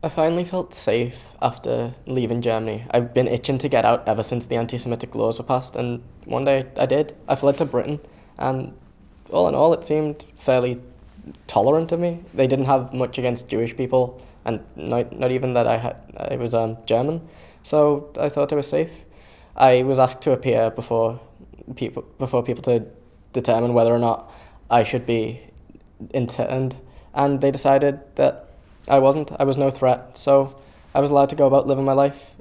I finally felt safe after leaving Germany. I've been itching to get out ever since the anti-Semitic laws were passed, and one day I did. I fled to Britain, and all in all, it seemed fairly tolerant of me. They didn't have much against Jewish people, and not even that I was German, so I thought I was safe. I was asked to appear before people to determine whether or not I should be interned, and they decided that I wasn't. I was no threat, so I was allowed to go about living my life.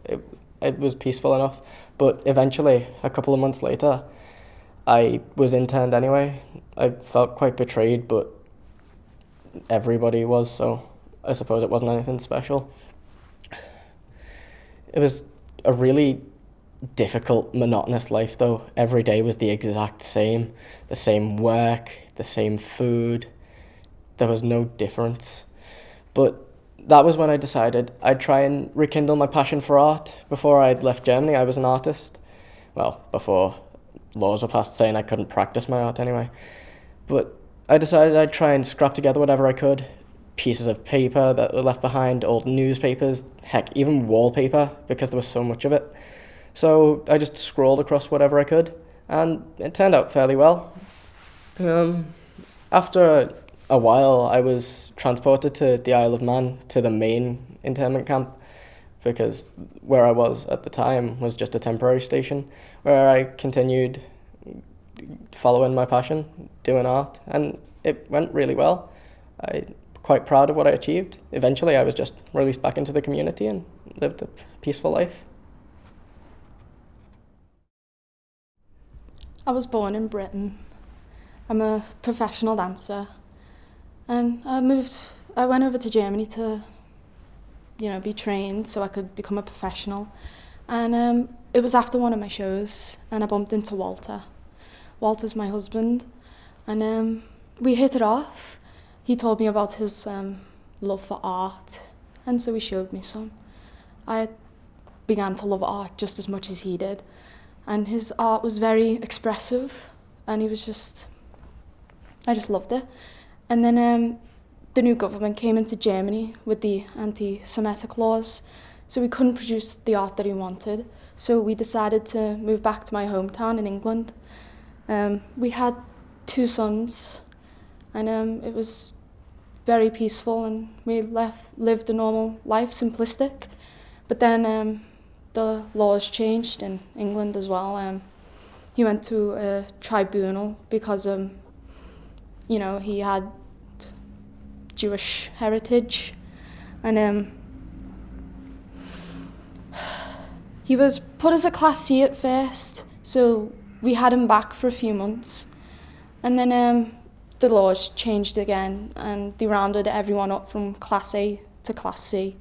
It was peaceful enough, but eventually, a couple of months later, I was interned anyway. I felt quite betrayed, but everybody was, so I suppose it wasn't anything special. It was a really difficult, monotonous life, though. Every day was the exact same. The same work, the same food. There was no difference. But that was when I decided I'd try and rekindle my passion for art. Before I'd left Germany, I was an artist. Well, before laws were passed saying I couldn't practice my art anyway. But I decided I'd try and scrap together whatever I could. Pieces of paper that were left behind, old newspapers, heck, even wallpaper, because there was so much of it. So I just scrolled across whatever I could, and it turned out fairly well. After a while, I was transported to the Isle of Man, to the main internment camp, because where I was at the time was just a temporary station, where I continued following my passion, doing art, and it went really well. I'm quite proud of what I achieved. Eventually, I was just released back into the community and lived a peaceful life. I was born in Britain. I'm a professional dancer, and I went over to Germany to, be trained so I could become a professional. And it was after one of my shows, and I bumped into Walter. Walter's my husband, and we hit it off. He told me about his love for art, and so he showed me some. I began to love art just as much as he did, and his art was very expressive, and I just loved it. And then the new government came into Germany with the anti-Semitic laws, so we couldn't produce the art that he wanted. So we decided to move back to my hometown in England. We had 2 sons, and it was very peaceful, and we lived a normal life, simplistic. But then the laws changed in England as well. He went to a tribunal because he had Jewish heritage, and he was put as a Class C at first, so we had him back for a few months, and then the laws changed again, and they rounded everyone up from Class A to Class C,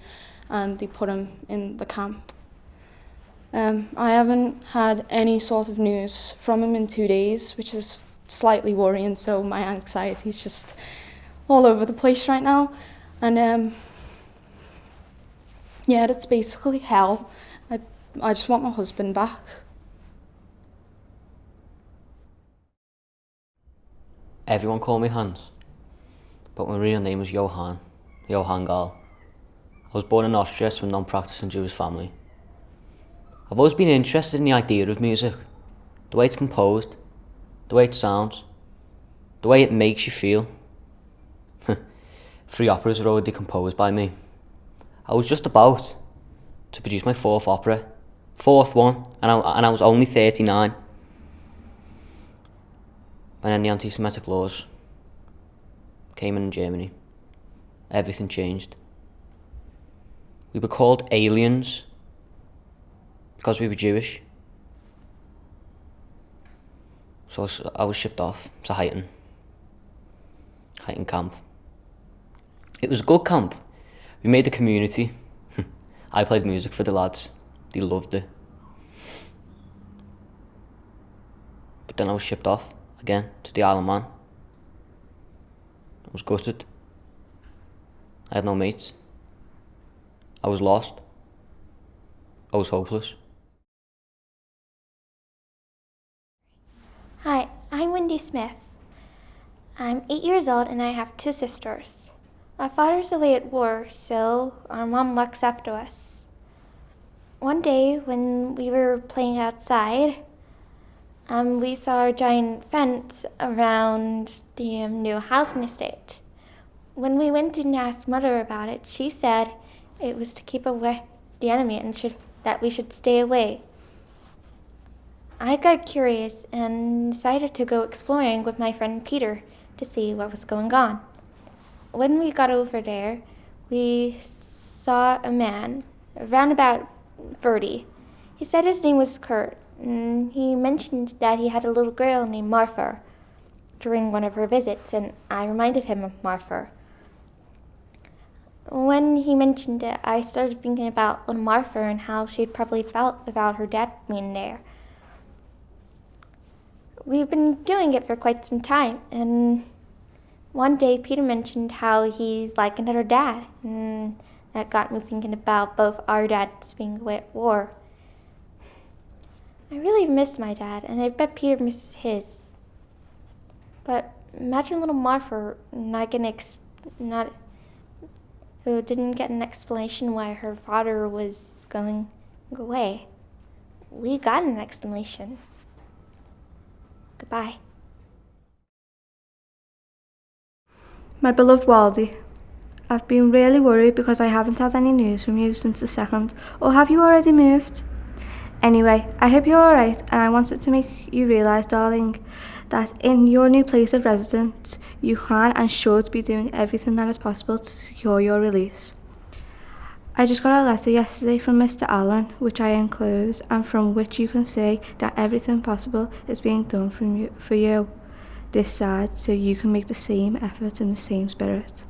and they put him in the camp. I haven't had any sort of news from him in 2 days, which is slightly worrying, so my anxiety is just all over the place right now. And it's basically hell. I just want my husband back. Everyone called me Hans, but my real name was Johan Gall. I was born in Austria to a non-practicing Jewish family. I've always been interested in the idea of music, the way it's composed, the way it sounds, the way it makes you feel. 3 operas were already composed by me. I was just about to produce my 4th opera, 4th one, and I was only 39. And then the anti-Semitic laws came in Germany. Everything changed. We were called aliens because we were Jewish. So I was shipped off to Huyton camp. It was a good camp. We made a community. I played music for the lads. They loved it. But then I was shipped off again to the Isle of Man. I was gutted. I had no mates. I was lost. I was hopeless. Hi, I'm Wendy Smith. I'm 8 years old and I have 2 sisters. Our father's away at war, so our mom looks after us. One day when we were playing outside, we saw a giant fence around the new housing estate. When we went and asked Mother about it, she said it was to keep away the enemy and that we should stay away. I got curious and decided to go exploring with my friend Peter to see what was going on. When we got over there, we saw a man, around about 30. He said his name was Kurt, and he mentioned that he had a little girl named Martha during one of her visits, and I reminded him of Martha. When he mentioned it, I started thinking about little Martha and how she'd probably felt about her dad being there. We've been doing it for quite some time, and one day Peter mentioned how he's like another dad, and that got me thinking about both our dads being away at war. I really miss my dad, and I bet Peter misses his. But imagine little Martha who didn't get an explanation why her father was going away. We got an explanation. Goodbye. My beloved Waldy, I've been really worried because I haven't had any news from you since the 2nd, or have you already moved? Anyway, I hope you're alright, and I wanted to make you realise, darling, that in your new place of residence, you can and should be doing everything that is possible to secure your release. I just got a letter yesterday from Mr. Allen, which I enclose, and from which you can see that everything possible is being done for you this side, so you can make the same effort in the same spirit.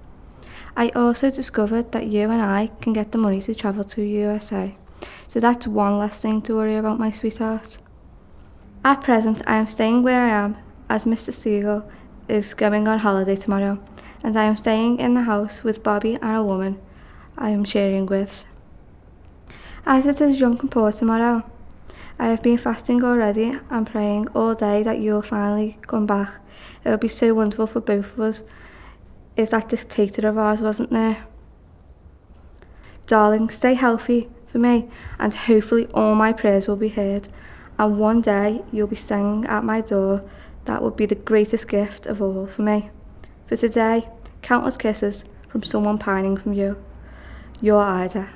I also discovered that you and I can get the money to travel to USA, so that's one less thing to worry about, my sweetheart. At present, I am staying where I am, as Mr. Siegel is going on holiday tomorrow, and I am staying in the house with Bobby and a woman I am sharing with. As it is Yom Kippur tomorrow, I have been fasting already and praying all day that you'll finally come back. It would be so wonderful for both of us if that dictator of ours wasn't there. Darling, stay healthy for me, and hopefully all my prayers will be heard, and one day you'll be singing at my door. That would be the greatest gift of all for me. For today, countless kisses from someone pining from you. Your Ida.